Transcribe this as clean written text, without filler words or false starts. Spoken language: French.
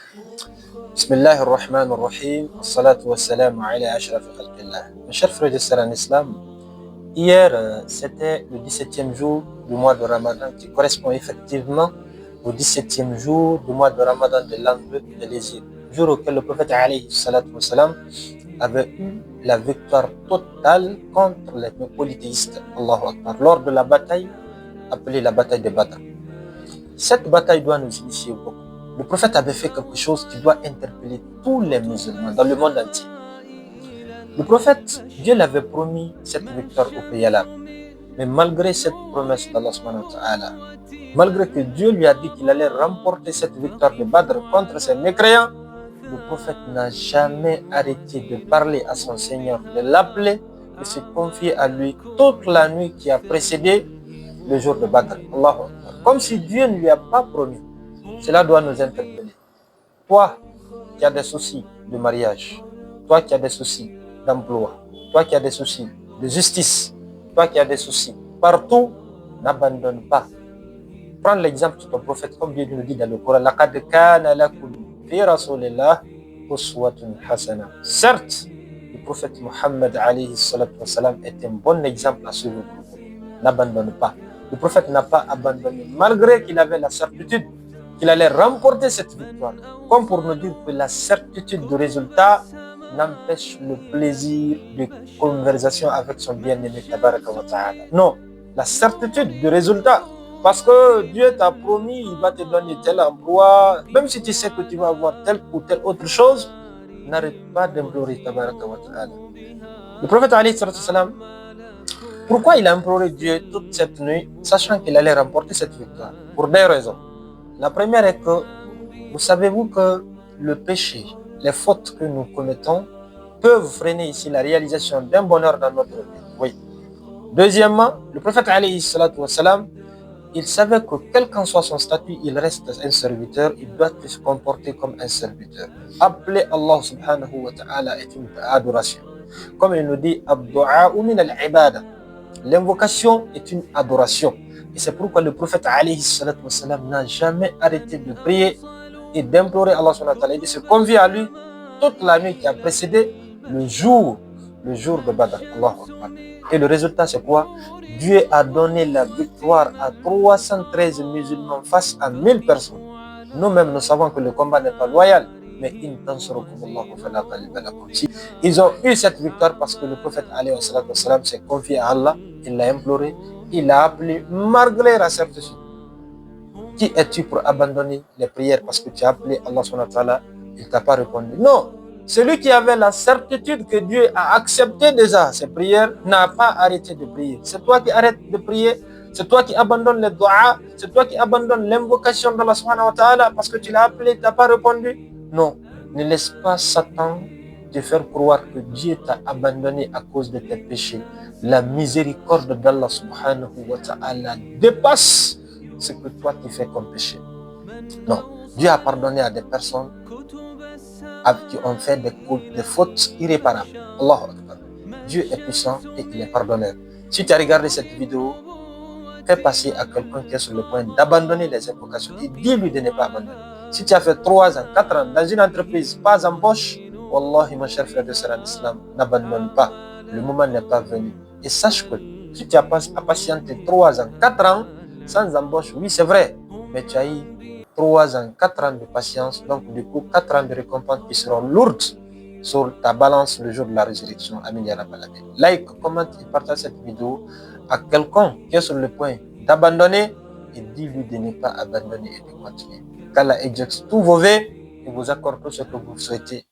Bismillah ar-Rahman ar-Rahim, as-salatu was-salam ala ashraf khalqillah. Mes chers frères et sœurs en islam, hier c'était le 17e jour du mois de Ramadan qui correspond effectivement au 17e jour du mois de Ramadan de l'an de l'Hégire, jour auquel le prophète alayhi salatu wassalam avait eu la victoire totale contre les polythéistes, Allahu Akbar, lors de la bataille appelée la bataille de Badr. Cette bataille doit nous initier beaucoup. Le prophète avait fait quelque chose qui doit interpeller tous les musulmans dans le monde entier. Le prophète, Dieu l'avait promis cette victoire au préalable. Mais malgré cette promesse d'Allah subhanahu wa ta'ala, malgré que Dieu lui a dit qu'il allait remporter cette victoire de Badr contre ces mécréants, le prophète n'a jamais arrêté de parler à son Seigneur, de l'appeler, de se confier à lui toute la nuit qui a précédé le jour de Badr. Allahu Akbar. Comme si Dieu ne lui a pas promis. Cela doit nous interpeller. Toi qui as des soucis de mariage, toi qui as des soucis d'emploi, toi qui as des soucis de justice, toi qui as des soucis partout, n'abandonne pas. Prends l'exemple de ton prophète, comme Dieu nous dit dans le Coran. لَقَدْ كَانَ لَكُمْ فِي رَسُولِ اللَّهِ أُسْوَةٌ حَسَنَةٌ. Certes, le prophète Mohammed alayhi salatu wassalam est un bon exemple à suivre. N'abandonne pas. Le prophète n'a pas abandonné, malgré qu'il avait la certitude qu'il allait remporter cette victoire. Comme pour nous dire que la certitude du résultat n'empêche le plaisir de conversation avec son bien-aimé Tabaraka wa Ta'ala. Non, la certitude du résultat. Parce que Dieu t'a promis, il va te donner tel emploi. Même si tu sais que tu vas avoir telle ou telle autre chose, n'arrête pas d'implorer Tabaraka wa Ta'ala. Le prophète alayhi salam, pourquoi il a imploré Dieu toute cette nuit, sachant qu'il allait remporter cette victoire? Pour deux raisons. La première est que, vous savez-vous que le péché, les fautes que nous commettons peuvent freiner ici la réalisation d'un bonheur dans notre vie. Oui. Deuxièmement, le prophète alayhi salatu wassalam, il savait que quel qu'en soit son statut, il reste un serviteur, il doit se comporter comme un serviteur. Appeler Allah subhanahu wa ta'ala est une adoration. Comme il nous dit, Ad-du'a min al-ibada. L'invocation est une adoration. Et c'est pourquoi le prophète alayhi salatu wassalam n'a jamais arrêté de prier et d'implorer Allah subhanahu wa ta'ala et de se confier à lui toute la nuit qui a précédé le jour de Badr. Allahu Akbar. Et le résultat c'est quoi? Dieu a donné la victoire à 313 musulmans face à 1000 personnes. Nous-mêmes nous savons que le combat n'est pas loyal. Mais ils ont eu cette victoire parce que le prophète alayhi salatu wassalam s'est confié à Allah, il l'a imploré, il l'a appelé malgré la certitude. Qui es-tu pour abandonner les prières parce que tu as appelé Allah subhanahu wa ta'ala, il ne t'a pas répondu? Non, celui qui avait la certitude que Dieu a accepté déjà ses prières n'a pas arrêté de prier. C'est toi qui arrêtes de prier, c'est toi qui abandonnes les doigts, c'est toi qui abandonnes l'invocation d'Allah subhanahu wa ta'ala parce que tu l'as appelé, il ne t'a pas répondu. Non, ne laisse pas Satan te faire croire que Dieu t'a abandonné à cause de tes péchés. La miséricorde d'Allah subhanahu wa ta'ala dépasse ce que toi tu fais comme péché. Non, Dieu a pardonné à des personnes qui ont fait des fautes irréparables. Allahu Akbar. Dieu est puissant et il est pardonneur. Si tu as regardé cette vidéo, fais passer à quelqu'un qui est sur le point d'abandonner les invocations et dis-lui de ne pas abandonner. Si tu as fait 3 ans, 4 ans dans une entreprise, pas embauche, Wallahi, mon cher frère de sœur en islam, n'abandonne pas. Le moment n'est pas venu. Et sache que si tu as patienté 3 ans, 4 ans sans embauche, oui, c'est vrai, mais tu as eu 3 ans, 4 ans de patience, donc du coup, 4 ans de récompense qui seront lourdes sur ta balance le jour de la résurrection. Amin ya rabbal alamin. Like, commente et partage cette vidéo à quelqu'un qui est sur le point d'abandonner et dis-lui de ne pas abandonner et de continuer. Qu'Allah exauce tous vos vœux et vous accorde tout ce que vous souhaitez.